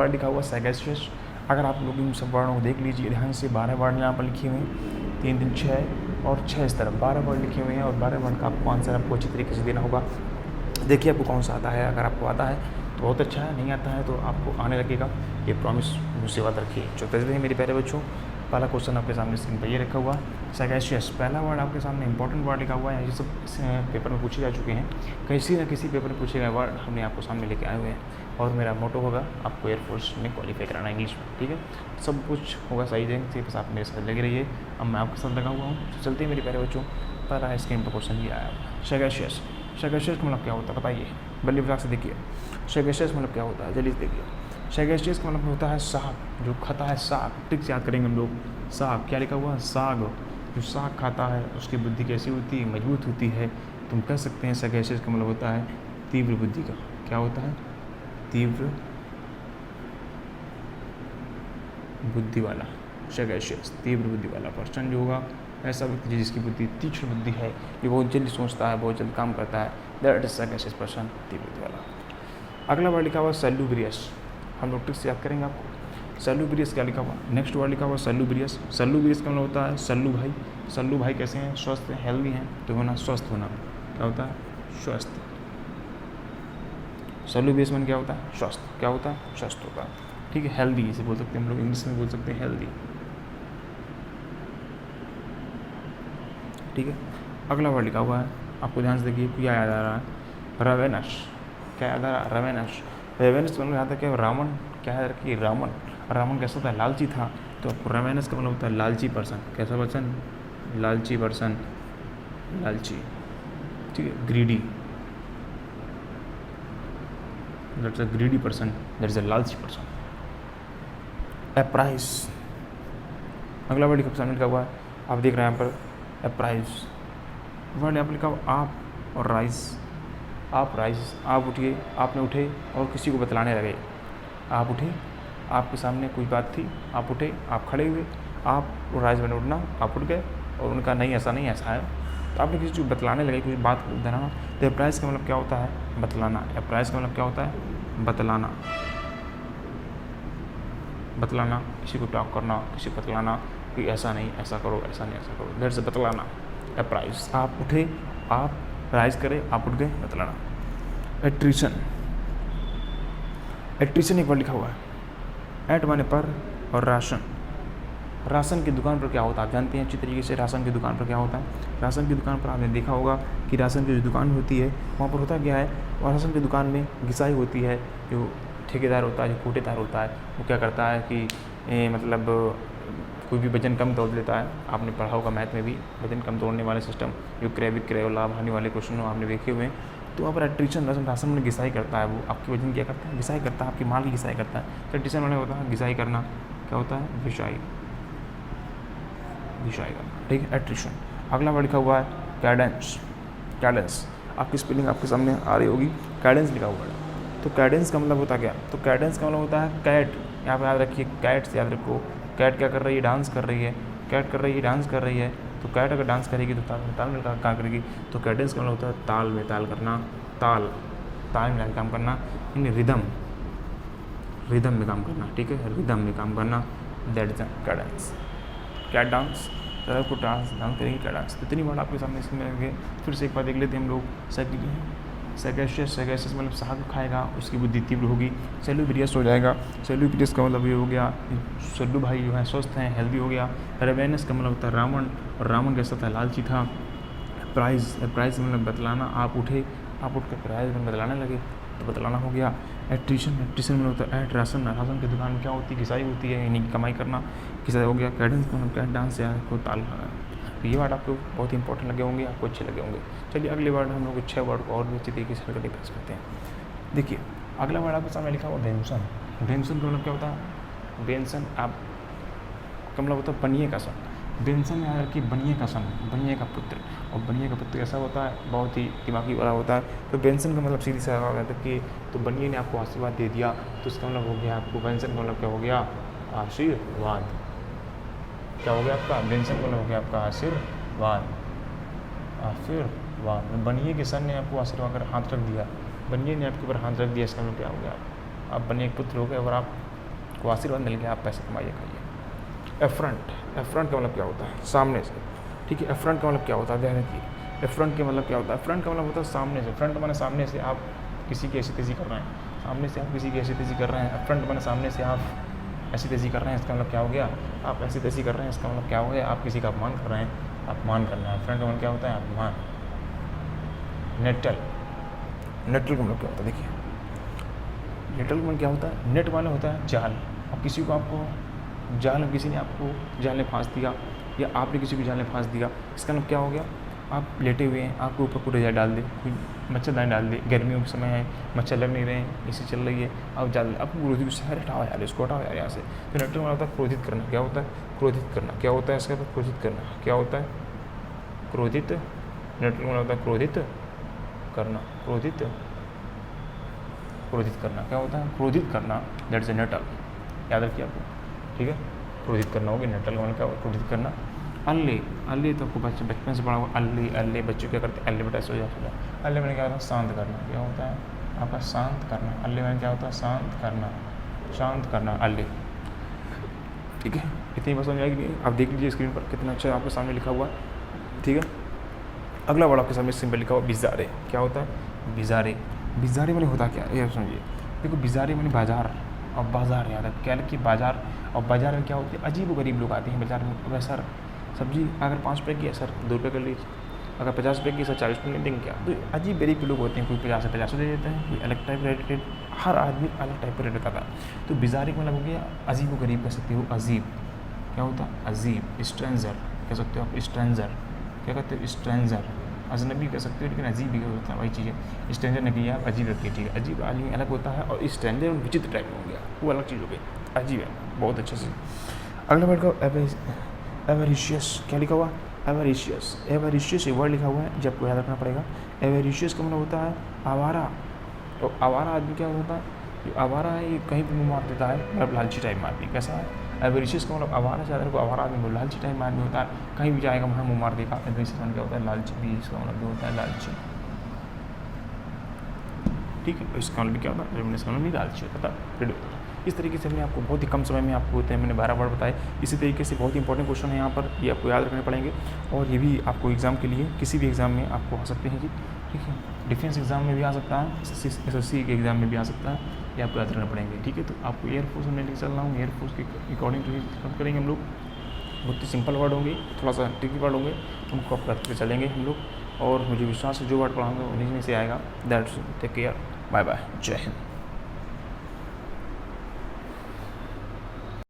Word लिखा हुआ सैगैशियस। अगर आप लोग इन सब वर्णों को देख लीजिए ध्यान से, 12 वर्ण यहाँ पर लिखे हुए हैं, 3 3 6 और 6 इस तरफ 12 वर्ण लिखे हुए हैं, और 12 वर्ण का आपको आंसर आपको अच्छी तरीके से देना होगा। देखिए आपको कौन सा आता है। अगर आपको आता है तो बहुत अच्छा है, नहीं आता है तो आपको आने लगेगा, ये प्रॉमिस मुझसे वादा रखिए। जो तजर्बे हैं मेरे प्यारे बच्चों, पहला क्वेश्चन आपके सामने स्क्रीन पर ये रखा हुआ सैगैशियस। पहला वर्ड आपके सामने इंपॉर्टेंट वर्ड लिखा हुआ है, ये सब इस पेपर में पूछे जा चुके हैं, किसी न किसी पेपर में पूछे गए वर्ड हमने आपको सामने लेके आए हुए हैं, और मेरा मोटो होगा आपको एयरफोर्स में क्वालिफाई कराना इंग्लिश में, ठीक है। सब कुछ होगा सही ढंग से, बस आप मेरे साथ लगे रहिए। अब मैं आपके साथ लगा हुआ हूँ, तो चलते हैं मेरे प्यारे बच्चों। पहला स्क्रीन पर क्वेश्चन ये आया सैगैशियस। सैगैशियस का मतलब क्या होता है बताइए, बल्ले विभाग से देखिए। सैगैशियस मतलब क्या होता है, जल्दी से देखिए। सैगैशियस का मतलब होता है साग, जो खाता है साग, ट्रिक से याद करेंगे हम लोग। साग क्या लिखा हुआ है, साग। जो साग खाता है उसकी बुद्धि कैसी होती है, मजबूत होती है। तुम कह सकते हैं सैगैशियस का मतलब होता है तीव्र बुद्धि का। क्या होता है, तीव्र बुद्धि वाला। सैगैशियस तीव्र बुद्धि वाला पर्सन जो होगा, ऐसा व्यक्ति जिसकी बुद्धि तीक्ष्ण बुद्धि है, जो बहुत जल्दी सोचता है, बहुत जल्दी काम करता है, दैट इज सैगैशियस पर्सन, तीव्र बुद्धि वाला। अगला वर्ड लिखा हुआ सैल्यूब्रियस। हम लोग ट्रिक से याद करेंगे आपको। सैल्यूब्रियस क्या लिखा हुआ, नेक्स्ट वर्ड लिखा हुआ सैल्यूब्रियस। सैल्यूब्रियस का मतलब होता है सल्लू भाई। सल्लू भाई कैसे हैं, स्वस्थ हैं, हेल्दी हैं, तो होना स्वस्थ होना। क्या होता है, स्वस्थ। सैल्यूब्रियस मन क्या होता है, स्वस्थ। क्या होता है, स्वस्थ होता है, ठीक है। हेल्दी इसे बोल सकते हैं हम लोग, इंग्लिश में बोल सकते हैं हेल्दी, ठीक है। अगला वर्ड लिखा हुआ है, आपको ध्यान से देखिए, क्या याद आ रहा है, रेवेनस। क्या याद आ रहा है, रेवेनस। रेवेनस मतलब याद है क्या, रावण। क्या याद रखिए, रावण। रावण कैसा था, लालची था, तो आपको रेवेनस का मतलब होता है लालची पर्सन। कैसा पर्सन, लालची पर्सन, लालची, ठीक है, greedy. That's a greedy person, that's a लालची पर्सन। अप्राइज। अगला वर्ड सामने लिखा हुआ है, आप देख रहे हैं यहाँ पर अप्राइज। वर्ड यहाँ पर लिखा हुआ आप और राइज। आप राइज, आप उठिए, आपने उठे और किसी को बतलाने लगे। आप उठे, आपके सामने कोई बात थी, आप उठे, आप खड़े हुए, आप राइज बने उठना, आप उठ गए, और उनका नहीं ऐसा नहीं ऐसा है, तो आपने किसी को बतलाने लगे, कोई बात बताना। तो अप्राइज का मतलब क्या होता है, बतलाना। अप्राइज का मतलब क्या होता है, बतलाना। बतलाना, किसी को टॉक करना, किसी को बतलाना कि ऐसा नहीं ऐसा करो, ऐसा नहीं ऐसा करो, दैट्स बतलाना। अप्राइज, आप उठे, आप राइज करे, आप उठ गए, बतलाना। एट्रीशन। एट्रीशन एक वर्ड लिखा हुआ है, एट माने पर और राशन। राशन की दुकान पर क्या होता है, आप जानते हैं अच्छी तरीके से राशन की दुकान पर क्या होता है। राशन की दुकान पर आपने देखा होगा कि राशन की जो दुकान होती है वहाँ पर होता क्या है, और राशन की दुकान में घिसाई होती है। जो ठेकेदार होता है, जो कोटेदार होता है, वो क्या करता है कि मतलब कोई भी वजन कम तोड़ लेता है। आपने पढ़ा होगा मैथ में भी, वजन कम तोड़ने वाले सिस्टम, जो क्रय विक्रय और लाभ हानि वाले क्वेश्चन आपने देखे हुए हैं। तो वहाँ पर एट्रीशन राशन में घिसाई करता है, वो आपकी वजन क्या करता है, घिसाई करता है, आपकी माल की घिसाई करता है। तो एट्रीशन मैंने होता है घिसाई करना, क्या होता है, घिसाई, घिसाई करना, ठीक है, एट्रीशन। अगला वर्ड लिखा हुआ है कैडेंस। कैडेंस आपकी स्पेलिंग आपके सामने आ रही होगी, कैडेंस लिखा हुआ है। तो कैडेंस का मतलब होता क्या, तो कैडेंस का मतलब होता है कैट। यहाँ पे याद रखिए, कैट से याद रखो, कैट क्या कर रही है, डांस कर रही है। कैट कर रही है, डांस कर रही है, तो कैट अगर डांस करेगी तो ताल में कहाँ करेगी। तो कैडेंस का मतलब होता है ताल में ताल करना, ताल में काम करना, यानी रिदम, रिदम में काम करना, ठीक है, रिदम में काम करना, that is cadence. Cat dance, को डांस करेंगे, क्या डांस। इतनी बार आपके सामने इसमें फिर से एक बार देख लेते हैं हम लोग। सैगैशियस, सैगैशियस मतलब साग खाएगा, उसकी बुद्धि तीव्र होगी। सैल्यूब्रियस हो जाएगा। सैल्यूब्रियस का मतलब ये हो गया, सल्लू भाई जो है स्वस्थ हैं, हेल्दी हो गया। रेवेनस का मतलब होता है रावण, और रावण कैसा था, लालची था। प्राइज, प्राइज मतलब बतलाना, आप उठे, आप उठ कर प्राइज में बतलाने लगे, तो बतलाना हो गया। एट्रीशन, एट्रीशन मतलब होता है एट राशन, राशन की दुकान में क्या होती है, घिसाई होती है, यानी कमाई करना, घिसाई हो गया। कैडेंस मतलब कैट डांस या को ताल लगाना। तो ये वर्ड आपको बहुत इंपॉर्टेंट लगे होंगे, आपको अच्छे लगे होंगे। चलिए अगले वर्ड हम लोग 6 वर्ड को और भी अच्छी तरीके से करके डिस्कस करते हैं। देखिए अगला वर्ड आपके सामने लिखा हुआ बेंसन। बेंसन का मतलब क्या होता है, बेंसन आप का मतलब होता है बनिए का सन। बेंसन याद रखिए, बनिए का सन, बनिए का पुत्र। और बनिए का पुत्र ऐसा होता है, बहुत ही दिमागी वाला होता है। तो बेंसन का मतलब सीधी सा होता है कि तो बनिए ने आपको आशीर्वाद दे दिया, तो इसका मतलब हो गया आपको बेंसन का मतलब क्या हो गया, आशीर्वाद। क्या हो गया आपका, बेंसन का मतलब हो गया आपका आशीर्वाद, आशीर्वाद। बनिए के सन ने आपको आशीर्वाद कर हाथ रख दिया, बनिए ने आपके ऊपर हाथ रख दिया, इसका मतलब क्या हो गया, आप बनिए के पुत्र हो गए, और आप आपको आशीर्वाद मिल गया, आप पैसे कमाइए खाइए। एफ्रंट, एफ्रंट का मतलब क्या होता है? सामने से, ठीक है। एफ्रंट का मतलब क्या होता है? ध्यान रखिए, एफ्रंट का मतलब क्या होता है? फ्रंट का मतलब होता है सामने से। फ्रंट माने सामने से आप किसी की ऐसी तेज़ी कर रहे हैं, सामने से आप किसी की ऐसी तेज़ी कर रहे हैं। फ्रंट माने सामने से आप ऐसी तेज़ी कर रहे हैं, इसका मतलब क्या हो गया? आप ऐसी तेज़ी कर रहे हैं, इसका मतलब क्या हो गया? आप किसी का अपमान कर रहे हैं, अपमान करना है। फ्रंट का मतलब क्या होता है? अपमान। नेटल, नेटल का मतलब क्या होता है? देखिए, नेटल का मतलब क्या होता है? नेट माने होता है जाल। अब किसी को आपको जाल, किसी ने आपको जाल में फांस दिया या आपने किसी को जाल में फांस दिया, इसका मतलब क्या हो गया? आप लेटे हुए हैं, आपके ऊपर कोई रज़ाई डाल दे, कोई मच्छरदानी डाल दे, गर्मियों के समय है, मच्छर लग नहीं रहे हैं, एसी चल रही है, आप जाल आप क्रोधित गुस्से है, हटाओ यार इसको, हटाओ यार यहाँ से। तो नेटल में होता है क्रोधित करना। क्या होता है? क्रोधित करना। क्या होता है इसका? क्रोधित करना। क्या होता है? क्रोधित। नेटल में होता है क्रोधित करना। क्रोधित, क्रोधित करना। क्या होता है? क्रोधित करना, दैट इज ए नेटल। याद रखिए आपको, ठीक है। क्रोधित करना होगी, नेटल का मतलब क्या? क्रोधित करना। अल्ले, अल्ले तो आपको बचपन से पढ़ा हुआ। अल्ले, अल्ले बच्चों क्या करते हैं? अल्ले बेटा सो जा, सो जा। अल्ले मैंने क्या होता है? शांत करना। क्या होता है आपका? शांत करना। अल्ले मैंने क्या होता है? शांत करना, शांत करना, अल्ले, ठीक है। इतनी बात समझ आएगी नहीं? आप देख लीजिए स्क्रीन पर कितना अच्छा आपके सामने लिखा हुआ है, ठीक है। अगला वर्ड आपके सामने सिंपल लिखा हुआ बिज़ारे। क्या होता है? बिज़ारे। बिज़ारे मैंने होता क्या? ये समझिए, देखो बिज़ारे मैंने बाजार और बाज़ार याद है। क्या लिखिए? बाजार। और बाज़ार में क्या होती है? अजीब व गरीब लोग आते हैं बाज़ार में। अब सर सब्जी अगर 5 रुपये की है सर 2 रुपये कर लीजिए, अगर 50 रुपये की सर 40 रुपये नहीं देंगे क्या? तो अजीब गरीब के लोग होते हैं, कोई 50 से 50 दे देते हैं, कोई अलग टाइप रेट, हर आदमी अलग टाइप का रेट बताता है। तो बिज़ारे का मतलब हो गया अजीब व गरीब, कह सकते हो अजीब। क्या होता है? अजीब। स्ट्रेंजर कह सकते हो आप, स्ट्रेंजर। क्या कहते हो? स्ट्रेंजर। अजनबी कह सकते हो, लेकिन अजीब भी होता है, वही चीज़ है। स्ट्रेंजर नहीं किया आप, अजीब रखिए, ठीक है। अजीब आदमी अलग होता है और स्ट्रेंजर विचित्र टाइप में हो गया, वो अलग चीज़ हो गई, अजीब है, बहुत अच्छे से। अगला वर्ड का एवरिशियस। क्या लिखा हुआ? एवरिशियस। एवरिशियस एक वर्ड लिखा हुआ है, जब आपको याद रखना पड़ेगा। एवरिशियस का मतलब होता है आवारा। तो आवारा आदमी क्या होता है? जो आवारा है ये कहीं पर मुँह मार देता है, मतलब लालची टाइप में आदमी। कैसा है? एवरिशियस का मतलब आवारा से को आवारा आदमी, लालची टाइप में आदमी होता है, कहीं भी जाएगा वहाँ मुँह मार देगा। एवरिशियस का मतलब क्या होता है? लालची भी, इसका मतलब होता है लालची, ठीक है। इसका मतलब क्या होता है? इसका मतलब भी लालची होता था। इस तरीके से हमने आपको बहुत ही कम समय में आपको होते हैं, मैंने 12 वर्ड बताए। इसी तरीके से बहुत ही इंपॉर्टेंट क्वेश्चन है यहाँ पर, ये आपको याद रखने पड़ेंगे और ये भी आपको एग्ज़ाम के लिए किसी भी एग्ज़ाम में आपको आ सकते हैं जी, ठीक है। डिफेंस एग्ज़ाम में भी आ सकता है, SSC के एग्ज़ाम में भी आ सकता है, ये आपको याद रखना पड़ेंगे, ठीक है। तो आपको एयरफोर्स में लेकर चल रहा हूँ, एयरफोर्स के अकॉर्डिंग टू ही करेंगे हम लोग। बहुत ही सिंपल वर्ड होंगे, थोड़ा सा ट्रिकी वर्ड होंगे, उनको आप करते चलेंगे हम लोग। और मुझे विश्वास है जो वर्ड पढ़ाऊँगा उन्हीं में से आएगा। That's take care, bye bye, जय हिंद।